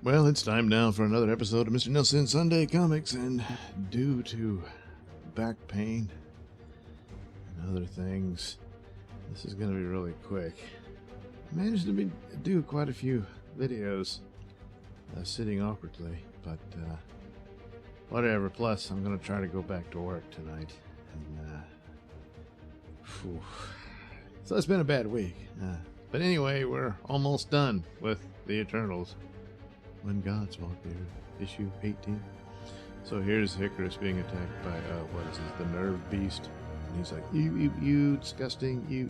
Well, it's time now for another episode of Mr. Nailsin Sunday Comics, and due to back pain and other things, this is going to be really quick. I managed to do quite a few videos sitting awkwardly, but whatever. Plus, I'm going to try to go back to work tonight. And, so it's been a bad week. But anyway, we're almost done with the Eternals. When Gods Walk There, issue 18. So here's Icarus being attacked by, the nerve beast. And he's like, you, disgusting, you.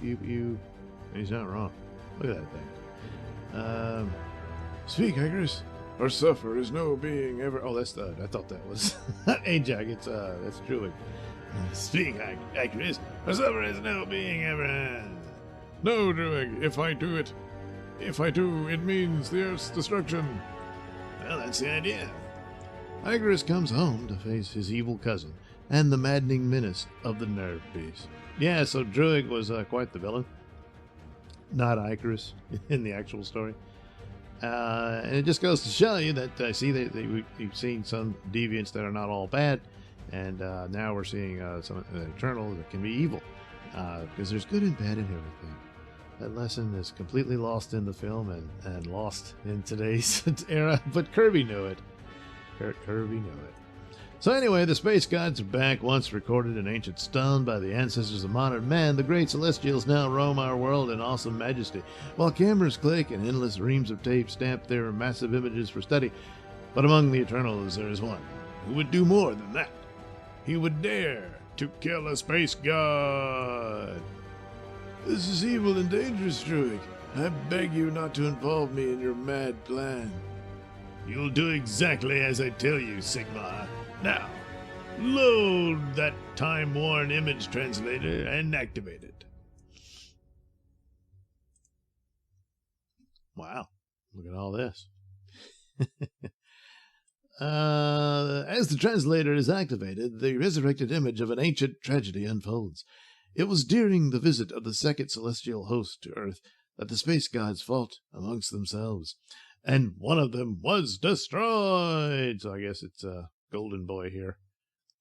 And he's not wrong. Look at that thing. Speak, Icarus, or suffer is no being ever. Oh, that's I thought that was not Ajax, that's Druid. Speak, Icarus, or suffer is no being ever. No, Druid, if I do, it means the Earth's destruction. Well, that's the idea. Icarus comes home to face his evil cousin and the maddening menace of the Nerve Beast. Yeah, so Druid was quite the villain. Not Icarus in the actual story. And it just goes to show you that, we've seen some deviants that are not all bad. And now we're seeing some Eternal that can be evil. Because there's good and bad in everything. That lesson is completely lost in the film and lost in today's era, but Kirby knew it. Kirby knew it. So anyway, the space gods are back, once recorded in ancient stone by the ancestors of modern man. The great celestials now roam our world in awesome majesty, while cameras click and endless reams of tape stamp their massive images for study. But among the Eternals there is one who would do more than that. He would dare to kill a space god. This is evil and dangerous, Druid. I beg you not to involve me in your mad plan. You'll do exactly as I tell you, Sigma. Now, load that time-worn image translator and activate it. Wow, look at all this. As the translator is activated, the resurrected image of an ancient tragedy unfolds. It was during the visit of the second celestial host to Earth that the space gods fought amongst themselves, and one of them was destroyed. So I guess it's Golden Boy here.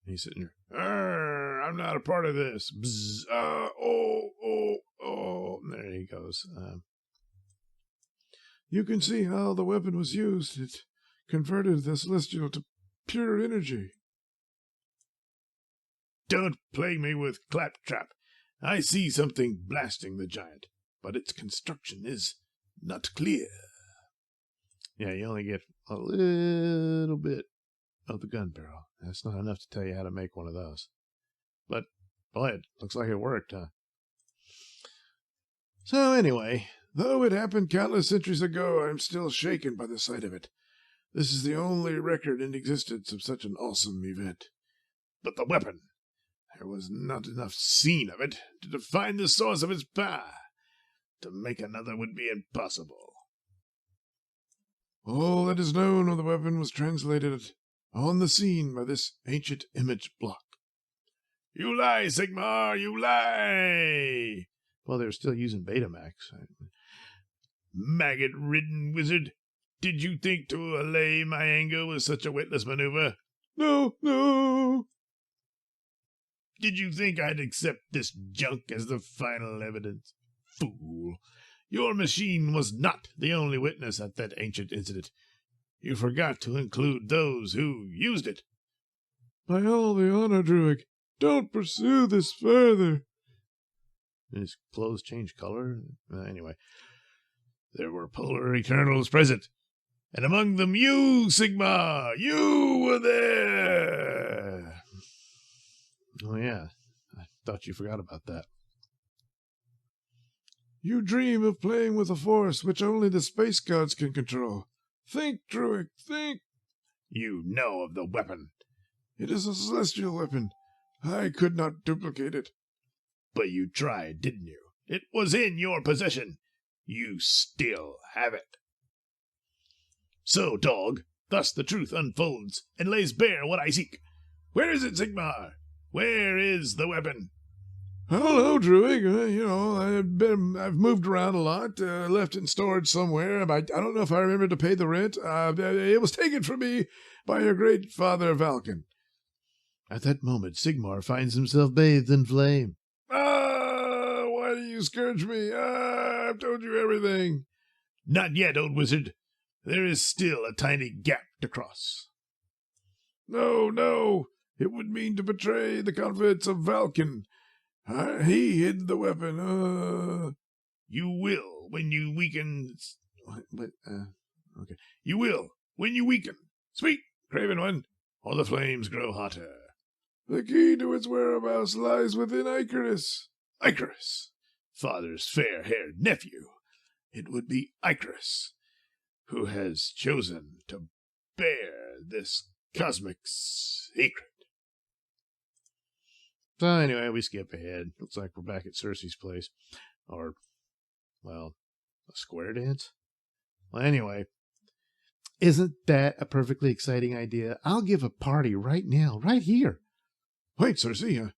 He's sitting here. I'm not a part of this. Bzz, There he goes. You can see how the weapon was used. It converted the celestial to pure energy. Don't play me with claptrap. I see something blasting the giant, but its construction is not clear. Yeah, you only get a little bit of the gun barrel. That's not enough to tell you how to make one of those. But, boy, it looks like it worked, huh? So anyway, though it happened countless centuries ago, I'm still shaken by the sight of it. This is the only record in existence of such an awesome event. But the weapon! There was not enough seen of it to define the source of its power. To make another would be impossible. All that is known of the weapon was translated on the scene by this ancient image block. You lie, Sigmar, you lie! Well, they're still using Betamax. Maggot-ridden wizard! Did you think to allay my anger with such a witless maneuver? No! Did you think I'd accept this junk as the final evidence? Fool! Your machine was not the only witness at that ancient incident. You forgot to include those who used it. By all the honor, Druid, don't pursue this further. His clothes change color? Anyway, there were polar Eternals present, and among them you, Sigma! You were there! Oh, yeah. I thought you forgot about that. You dream of playing with a force which only the space gods can control. Think, Druid, think! You know of the weapon. It is a celestial weapon. I could not duplicate it. But you tried, didn't you? It was in your possession. You still have it. So, dog, thus the truth unfolds and lays bare what I seek. Where is it, Sigmar? Where is the weapon? I don't know, Druig. I've moved around a lot, left in storage somewhere. But I don't know if I remember to pay the rent. It was taken from me by your great father Valken. At that moment, Sigmar finds himself bathed in flame. Ah! Why do you scourge me? Ah! I've told you everything. Not yet, old wizard. There is still a tiny gap to cross. No. It would mean to betray the confidence of Valken. He hid the weapon. You will when you weaken. Okay. You will when you weaken. Speak, craven one, or the flames grow hotter. The key to its whereabouts lies within Icarus. Icarus, father's fair-haired nephew. It would be Icarus who has chosen to bear this cosmic secret. So anyway, we skip ahead. Looks like we're back at Cersei's place. Or, well, a square dance? Well, anyway, isn't that a perfectly exciting idea? I'll give a party right now, right here. Wait, Cersei,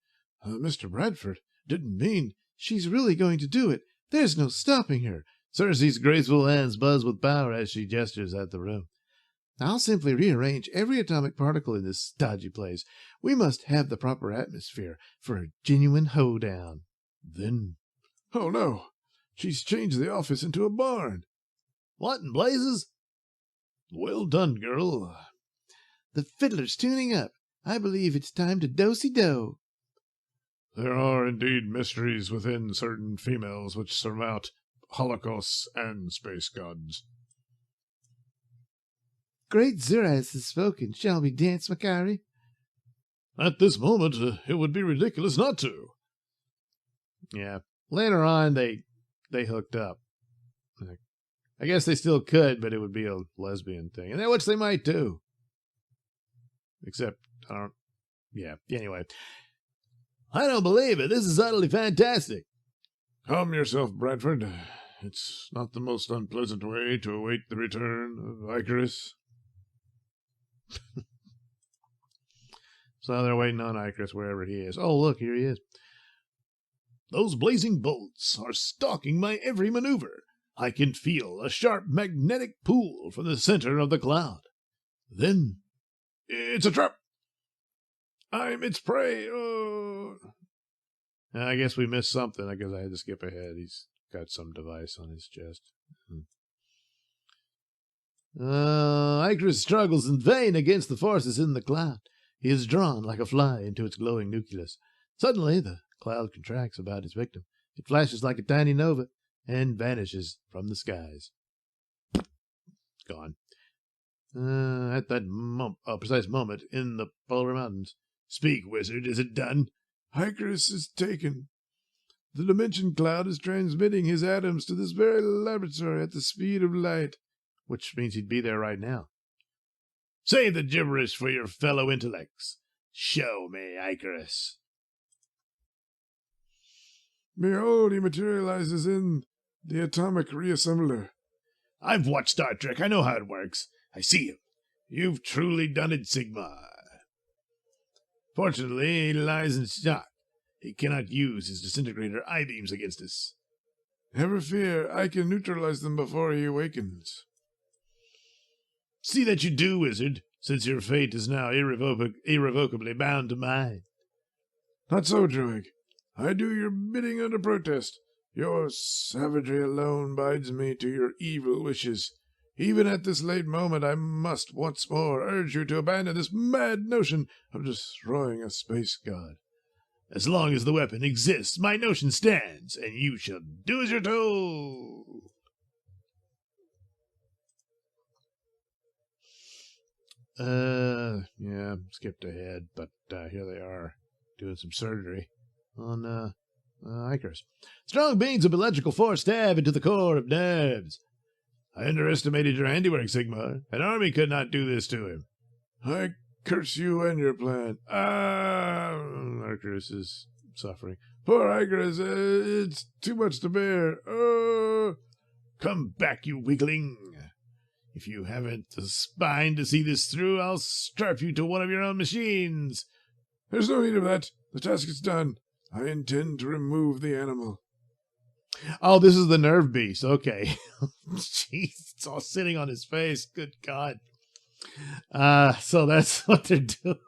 Mr. Bradford didn't mean she's really going to do it. There's no stopping her. Cersei's graceful hands buzz with power as she gestures at the room. I'll simply rearrange every atomic particle in this stodgy place. We must have the proper atmosphere for a genuine hoedown. Then... Oh, no. She's changed the office into a barn. What in blazes? Well done, girl. The fiddler's tuning up. I believe it's time to do-si-do. There are indeed mysteries within certain females which surmount holocausts and space gods. Great Zuras has spoken. Shall we dance, Makari? At this moment, it would be ridiculous not to. Yeah. Later on, they hooked up. I guess they still could, but it would be a lesbian thing. And which they might do. Except, anyway. I don't believe it. This is utterly fantastic. Calm yourself, Bradford. It's not the most unpleasant way to await the return of Icarus. So they're waiting on Icarus wherever he is. Oh, look, here he is. Those blazing bolts are stalking my every maneuver. I can feel a sharp magnetic pull from the center of the cloud. Then, it's a trap. I'm its prey. Oh. I guess we missed something. I guess I had to skip ahead. He's got some device on his chest. Icarus struggles in vain against the forces in the cloud. He is drawn like a fly into its glowing nucleus. Suddenly, the cloud contracts about its victim. It flashes like a tiny nova and vanishes from the skies. Gone. At that precise moment in the polar mountains. Speak, wizard, is it done? Icarus is taken. The dimension cloud is transmitting his atoms to this very laboratory at the speed of light. Which means he'd be there right now. Save the gibberish for your fellow intellects. Show me Icarus. Behold, he materializes in the atomic reassembler. I've watched Star Trek. I know how it works. I see him. You've truly done it, Sigmar. Fortunately, he lies in shock. He cannot use his disintegrator I-beams against us. Never fear. I can neutralize them before he awakens. See that you do, wizard, since your fate is now irrevocably bound to mine. Not so, Druig. I do your bidding under protest. Your savagery alone binds me to your evil wishes. Even at this late moment, I must once more urge you to abandon this mad notion of destroying a space god. As long as the weapon exists, my notion stands, and you shall do as you're told. Yeah, skipped ahead, but here they are, doing some surgery on Icarus. Strong beams of electrical force stab into the core of nerves. I underestimated your handiwork, Sigmar. An army could not do this to him. I curse you and your plan. Icarus is suffering. Poor Icarus, it's too much to bear. Come back, you weakling. If you haven't the spine to see this through, I'll strap you to one of your own machines. There's no need of that. The task is done. I intend to remove the animal. Oh, this is the nerve beast. Okay. Jeez, it's all sitting on his face. Good God. So that's what they're doing.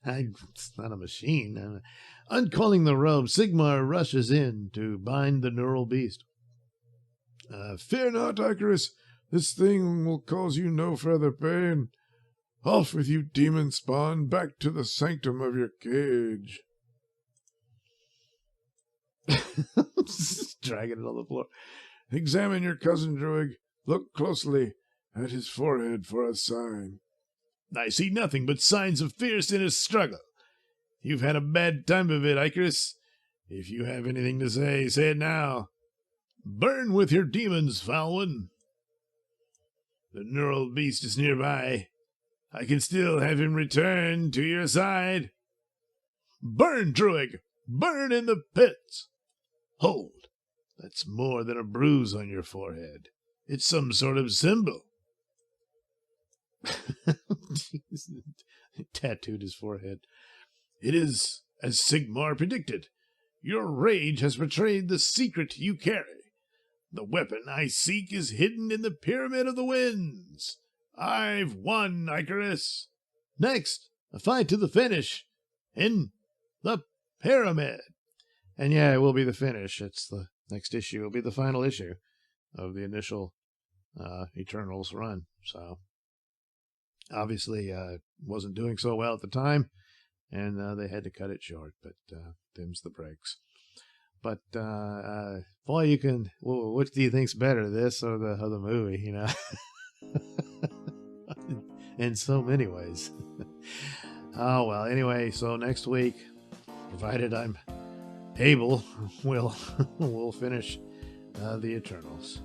It's not a machine. Uncalling the robe, Sigmar rushes in to bind the neural beast. Fear not, Icarus. This thing will cause you no further pain. Off with you, demon spawn, back to the sanctum of your cage. Dragging it on the floor. Examine your cousin, Druig. Look closely at his forehead for a sign. I see nothing but signs of fierceness struggle. You've had a bad time of it, Icarus. If you have anything to say, say it now. Burn with your demons, foul one. The neural beast is nearby. I can still have him return to your side. Burn, Druig! Burn in the pits! Hold! That's more than a bruise on your forehead. It's some sort of symbol. Tattooed his forehead. It is as Sigmar predicted. Your rage has betrayed the secret you carry. The weapon I seek is hidden in the Pyramid of the Winds. I've won, Icarus. Next, a fight to the finish in the Pyramid. And yeah, it will be the finish. It's the next issue. It'll be the final issue of the initial Eternals run. So obviously wasn't doing so well at the time, and they had to cut it short, but them's the breaks. But boy, you can. Which do you think's better, this or the movie? You know, in so many ways. Oh well. Anyway, so next week, provided I'm able, we'll finish the Eternals.